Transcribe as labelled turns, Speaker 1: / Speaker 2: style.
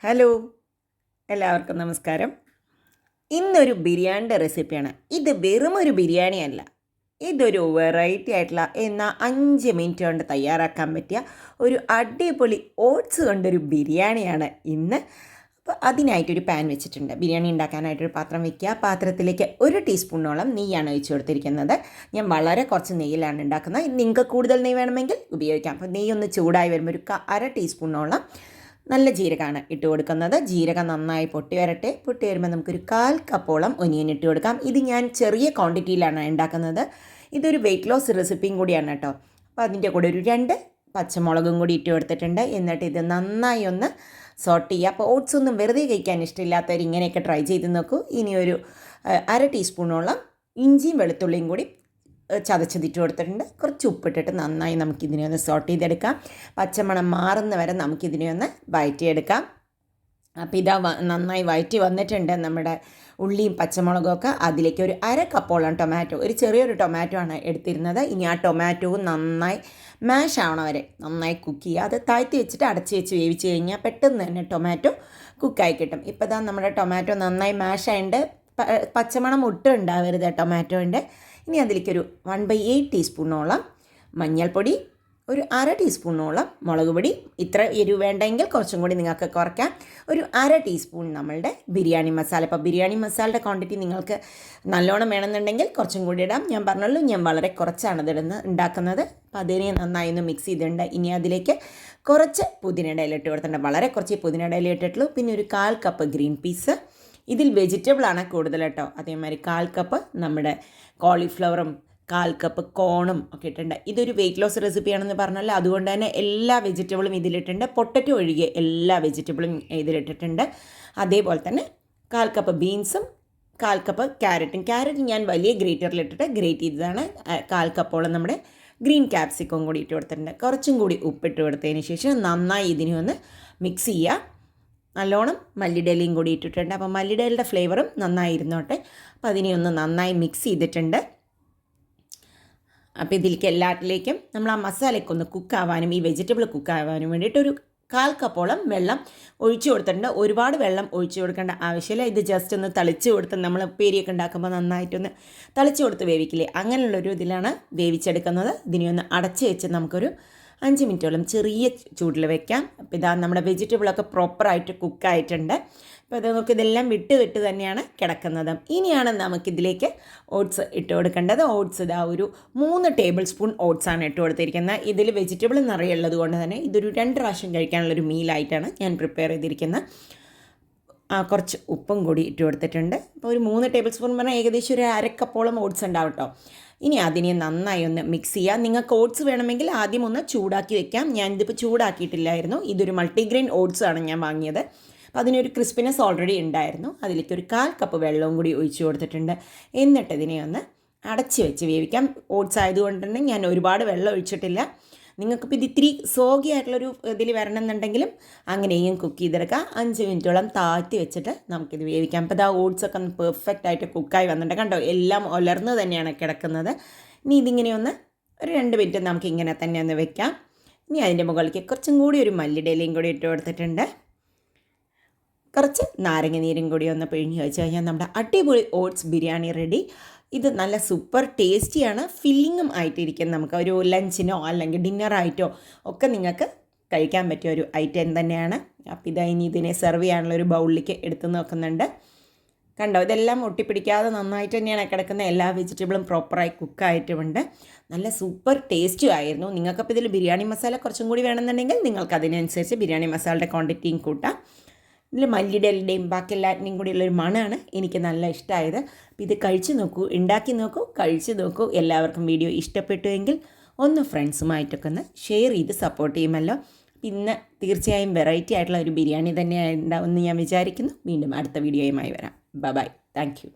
Speaker 1: Hello, എല്ലാവർക്കും നമസ്കാരം. ഇന്നൊരു ബിരിയാണിയുടെ റെസിപ്പിയാണ്. ഇത് വെറും ഒരു ബിരിയാണി അല്ല, ഇതൊരു വെറൈറ്റി ആയിട്ടുള്ള എന്നാൽ 5 മിനിറ്റ് കൊണ്ട് തയ്യാറാക്കാൻ പറ്റിയ ഒരു അടിപൊളി ഓട്സ് കൊണ്ടൊരു ബിരിയാണിയാണ് ഇന്ന്. അപ്പോൾ അതിനായിട്ടൊരു പാൻ വെച്ചിട്ടുണ്ട്. ബിരിയാണി ഉണ്ടാക്കാനായിട്ടൊരു പാത്രം വയ്ക്കുക. പാത്രത്തിലേക്ക് 1 ടീസ്പൂണോളം നെയ്യാണ് ഒഴിച്ചു കൊടുത്തിരിക്കുന്നത്. ഞാൻ വളരെ കുറച്ച് നെയ്യിലാണ് ഉണ്ടാക്കുന്നത്. നിങ്ങൾക്ക് കൂടുതൽ നെയ്യ് വേണമെങ്കിൽ ഉപയോഗിക്കാം. അപ്പോൾ നെയ്യ് ഒന്ന് ചൂടായി വരുമ്പോൾ ഒരു 1/2 ടീസ്പൂണോളം നല്ല ജീരകമാണ് ഇട്ട് കൊടുക്കുന്നത്. ജീരകം നന്നായി പൊട്ടി വരട്ടെ. പൊട്ടി വരുമ്പോൾ നമുക്കൊരു 1/4 കപ്പോളം ഒനിയൻ ഇട്ട് കൊടുക്കാം. ഇത് ഞാൻ ചെറിയ ക്വാണ്ടിറ്റിയിലാണ് ഉണ്ടാക്കുന്നത്. ഇതൊരു വെയിറ്റ് ലോസ് റെസിപ്പിയും കൂടിയാണ് കേട്ടോ. അപ്പോൾ അതിൻ്റെ കൂടെ ഒരു 2 പച്ചമുളകും കൂടി ഇട്ട് കൊടുത്തിട്ടുണ്ട്. എന്നിട്ട് ഇത് നന്നായി ഒന്ന് സോട്ട് ചെയ്യുക. അപ്പോൾ ഓട്സ് ഒന്നും വെറുതെ കഴിക്കാൻ ഇഷ്ടമില്ലാത്തവർ ഇങ്ങനെയൊക്കെ ട്രൈ ചെയ്ത് നോക്കൂ. ഇനി ഒരു 1/2 ടീസ്പൂണോളം ഇഞ്ചിയും വെളുത്തുള്ളിയും കൂടി ചതച്ചതിട്ട് കൊടുത്തിട്ടുണ്ട്. കുറച്ച് ഉപ്പിട്ടിട്ട് നന്നായി നമുക്കിതിനെ ഒന്ന് സോട്ട് ചെയ്തെടുക്കാം. പച്ചമണം മാറുന്ന വരെ നമുക്കിതിനെ ഒന്ന് വഴറ്റിയെടുക്കാം. അപ്പോൾ ഇതാ നന്നായി വഴറ്റി വന്നിട്ടുണ്ട് നമ്മുടെ ഉള്ളിയും പച്ചമുളകും ഒക്കെ. അതിലേക്ക് ഒരു 1/2 കപ്പോളം ടൊമാറ്റോ, ഒരു ചെറിയൊരു ടൊമാറ്റോ ആണ് എടുത്തിരുന്നത്. ഇനി ആ ടൊമാറ്റോവും നന്നായി മാഷ് ആവണ വരെ നന്നായി കുക്ക് ചെയ്യുക. അത് താഴ്ത്തി വെച്ചിട്ട് അടച്ച് വെച്ച് വേവിച്ച് കഴിഞ്ഞാൽ പെട്ടെന്ന് തന്നെ ടൊമാറ്റോ കുക്കായി കിട്ടും. ഇപ്പോൾ ഇതാ നമ്മുടെ ടൊമാറ്റോ നന്നായി മാഷ് ആയിട്ട് പച്ചമണം ഒട്ടും ഉണ്ടാവരുത് ടൊമാറ്റോൻ്റെ. ഇനി അതിലേക്കൊരു 1/8 ടീസ്പൂണോളം മഞ്ഞൾപ്പൊടി, ഒരു 1/2 ടീസ്പൂണോളം മുളക് പൊടി. ഇത്ര എരിവ് വേണ്ടെങ്കിൽ കുറച്ചും കൂടി നിങ്ങൾക്ക് കുറയ്ക്കാം. ഒരു 1/2 ടീസ്പൂൺ നമ്മളുടെ ബിരിയാണി മസാല. ഇപ്പോൾ ബിരിയാണി മസാലയുടെ ക്വാണ്ടിറ്റി നിങ്ങൾക്ക് നല്ലോണം വേണമെന്നുണ്ടെങ്കിൽ കുറച്ചും കൂടി ഇടാം. ഞാൻ പറഞ്ഞല്ലോ, ഞാൻ വളരെ കുറച്ചാണ് ഉണ്ടാക്കുന്നത്. അപ്പോൾ അതിനെ നന്നായി ഒന്ന് മിക്സ് ചെയ്തിട്ടുണ്ട്. ഇനി അതിലേക്ക് കുറച്ച് പുതിനയുടെ ഇല ഇട്ട് കൊടുത്തിട്ടുണ്ട്. വളരെ കുറച്ച് പുതിനയുടെ ഇല ഇട്ടിട്ടുള്ളൂ. പിന്നെ ഒരു 1/4 കപ്പ് ഗ്രീൻ പീസ്. ഇതിൽ വെജിറ്റബിളാണ് കൂടുതൽ കേട്ടോ. അതേമാതിരി 1/4 കപ്പ് നമ്മുടെ കോളിഫ്ലവറും 1/4 കപ്പ് കോണും ഒക്കെ ഇട്ടുണ്ട്. ഇതൊരു വെയിറ്റ് ലോസ് റെസിപ്പിയാണെന്ന് പറഞ്ഞല്ലോ, അതുകൊണ്ട് തന്നെ എല്ലാ വെജിറ്റബിളും ഇതിലിട്ടുണ്ട്. പൊട്ടറ്റോ ഒഴികെ എല്ലാ വെജിറ്റബിളും ഇതിലിട്ടിട്ടുണ്ട്. അതേപോലെ തന്നെ 1/4 കപ്പ് ബീൻസും 1/4 കപ്പ് ക്യാരറ്റ് ഞാൻ വലിയ ഗ്രേറ്ററിലിട്ടിട്ട് ഗ്രേറ്റ് ചെയ്തതാണ്. 1/4 കപ്പോളം നമ്മുടെ ഗ്രീൻ ക്യാപ്സിക്കം കൂടി ഇട്ട് കൊടുത്തിട്ടുണ്ട്. കുറച്ചും കൂടി ഉപ്പിട്ട് കൊടുത്തതിന് ശേഷം നന്നായി ഇതിനെ ഒന്ന് മിക്സ് ചെയ്യുക. നല്ലോണം മല്ലിടയിലയും കൂടി ഇട്ടിട്ടുണ്ട്. അപ്പോൾ മല്ലിടയിലെ ഫ്ലേവറും നന്നായി ഇരുന്നോട്ടെ. അപ്പോൾ അതിനെ ഒന്ന് നന്നായി മിക്സ് ചെയ്തിട്ടുണ്ട്. അപ്പോൾ ഇതിലേക്ക് എല്ലാറ്റിലേക്കും നമ്മൾ ആ മസാലയ്ക്കൊന്ന് കുക്കാവാനും ഈ വെജിറ്റബിൾ കുക്കാവാനും വേണ്ടിയിട്ടൊരു 1/4 കപ്പോളം വെള്ളം ഒഴിച്ചു കൊടുത്തിട്ടുണ്ട്. ഒരുപാട് വെള്ളം ഒഴിച്ചു കൊടുക്കേണ്ട ആവശ്യമില്ല. ഇത് ജസ്റ്റ് ഒന്ന് തളിച്ച് കൊടുത്ത് നമ്മൾ ഉപ്പേരിയൊക്കെ ഉണ്ടാക്കുമ്പോൾ നന്നായിട്ടൊന്ന് തളിച്ച് കൊടുത്ത് വേവിക്കില്ലേ, അങ്ങനെയുള്ളൊരു ഇതിലാണ് വേവിച്ചെടുക്കുന്നത്. ഇതിനെ ഒന്ന് അടച്ച് വെച്ച് നമുക്കൊരു 5 മിനിറ്റോളം ചെറിയ ചൂടിൽ വെക്കാം. അപ്പോൾ ഇതാ നമ്മുടെ വെജിറ്റബിളൊക്കെ പ്രോപ്പറായിട്ട് കുക്കായിട്ടുണ്ട്. അപ്പോൾ അത് നമുക്കിതെല്ലാം വിട്ട് തന്നെയാണ് കിടക്കുന്നത്. ഇനിയാണ് നമുക്കിതിലേക്ക് ഓട്സ് ഇട്ട് കൊടുക്കേണ്ടത്. ഓട്സ് ഇതാ ഒരു 3 ടേബിൾ സ്പൂൺ ഓട്സാണ് ഇട്ട് കൊടുത്തിരിക്കുന്നത്. ഇതിൽ വെജിറ്റബിൾ നിറയുള്ളത് കൊണ്ട് തന്നെ ഇതൊരു 2 പ്രാവശ്യം കഴിക്കാനുള്ളൊരു മീലായിട്ടാണ് ഞാൻ പ്രിപ്പയർ ചെയ്തിരിക്കുന്നത്. കുറച്ച് ഉപ്പും കൂടി ഇട്ട് കൊടുത്തിട്ടുണ്ട്. അപ്പോൾ ഒരു 3 ടേബിൾ സ്പൂൺ പറഞ്ഞാൽ ഏകദേശം ഒരു 1/2 കപ്പോളം ഓട്സ് ഉണ്ടാവും കേട്ടോ. ഇനി അതിനെ നന്നായി ഒന്ന് മിക്സ് ചെയ്യുക. നിങ്ങൾക്ക് ഓട്സ് വേണമെങ്കിൽ ആദ്യം ഒന്ന് ചൂടാക്കി വെക്കാം. ഞാനിതിപ്പോൾ ചൂടാക്കിയിട്ടില്ലായിരുന്നു. ഇതൊരു മൾട്ടിഗ്രെയിൻ ഓട്സ് ആണ് ഞാൻ വാങ്ങിയത്. അപ്പോൾ അതിനൊരു ക്രിസ്പിനെസ് ഓൾറെഡി ഉണ്ടായിരുന്നു. അതിലേക്ക് ഒരു 1/4 കപ്പ് വെള്ളവും കൂടി ഒഴിച്ച് കൊടുത്തിട്ടുണ്ട്. എന്നിട്ട് ഇതിനെ ഒന്ന് അടച്ച് വെച്ച് വേവിക്കാം. ഓട്സ് ആയതുകൊണ്ട് തന്നെ ഞാൻ ഒരുപാട് വെള്ളം ഒഴിച്ചിട്ടില്ല. നിങ്ങൾക്കിപ്പോൾ ഇത് ഇത്തിരി സോഗി ആയിട്ടുള്ളൊരു ഇതിൽ വരണമെന്നുണ്ടെങ്കിലും അങ്ങനെയും കുക്ക് ചെയ്തെടുക്കാം. 5 മിനിറ്റോളം താഴ്ത്തി വെച്ചിട്ട് നമുക്കിത് വേവിക്കാം. അപ്പോൾ ഇതാ ഓട്സൊക്കെ ഒന്ന് പെർഫെക്റ്റ് ആയിട്ട് കുക്കായി വന്നിട്ട് കണ്ടോ, എല്ലാം ഉലർന്ന് തന്നെയാണ് കിടക്കുന്നത്. ഇനി ഇതിങ്ങനെ ഒന്ന് ഒരു 2 മിനിറ്റ് നമുക്കിങ്ങനെ തന്നെ ഒന്ന് വെക്കാം. ഇനി അതിൻ്റെ മുകളിലേക്ക് കുറച്ചും കൂടി ഒരു മല്ലിടയിലയും കൂടി ഇട്ട് കൊടുത്തിട്ടുണ്ട്. കുറച്ച് നാരങ്ങ നീരും കൂടി ഒന്ന് പിഴിഞ്ഞ് വെച്ച് കഴിഞ്ഞാൽ നമ്മുടെ അടിപൊളി ഓട്സ് ബിരിയാണി റെഡി. ഇത് നല്ല സൂപ്പർ ടേസ്റ്റിയാണ്. ഫില്ലിങ്ങും ആയിട്ടിരിക്കും. നമുക്ക് ഒരു ലഞ്ചിനോ അല്ലെങ്കിൽ ഡിന്നറായിട്ടോ ഒക്കെ നിങ്ങൾക്ക് കഴിക്കാൻ പറ്റിയ ഒരു ഐറ്റം തന്നെയാണ്. അപ്പോൾ ഇതാ ഇനി ഇതിനെ സെർവ് ചെയ്യാനുള്ള ഒരു ബൗളിലേക്ക് എടുത്ത് നോക്കുന്നുണ്ട്. കണ്ടോ, ഇതെല്ലാം ഒട്ടിപ്പിടിക്കാതെ നന്നായിട്ട് തന്നെയാണ് കിടക്കുന്നത്. എല്ലാ വെജിറ്റബിളും പ്രോപ്പറായി കുക്കായിട്ടുമുണ്ട്. നല്ല സൂപ്പർ ടേസ്റ്റും ആയിരുന്നു. നിങ്ങൾക്കപ്പോൾ ഇതിൽ ബിരിയാണി മസാല കുറച്ചും കൂടി വേണമെന്നുണ്ടെങ്കിൽ നിങ്ങൾക്ക് അതിനനുസരിച്ച് ബിരിയാണി മസാലയുടെ ക്വാണ്ടിറ്റിയും കൂട്ടാം. ഇതിൽ മല്ലിയുടെയും ബാക്കി എല്ലാറ്റിനെയും കൂടിയുള്ളൊരു മണമാണ് എനിക്ക് നല്ല ഇഷ്ടമായത്. അപ്പോൾ ഇത് കഴിച്ച് നോക്കൂ, ഉണ്ടാക്കി നോക്കൂ, കഴിച്ച് നോക്കൂ. എല്ലാവർക്കും വീഡിയോ ഇഷ്ടപ്പെട്ടുവെങ്കിൽ ഒന്ന് ഫ്രണ്ട്സുമായിട്ടൊക്കെ ഒന്ന് ഷെയർ ചെയ്ത് സപ്പോർട്ട് ചെയ്യുമല്ലോ. ഇന്ന് തീർച്ചയായും വെറൈറ്റി ആയിട്ടുള്ള ഒരു ബിരിയാണി തന്നെയാണ് ഉണ്ടാവുമെന്ന് ഞാൻ വിചാരിക്കുന്നു. വീണ്ടും അടുത്ത വീഡിയോയുമായി വരാം. ബൈ. Thank you.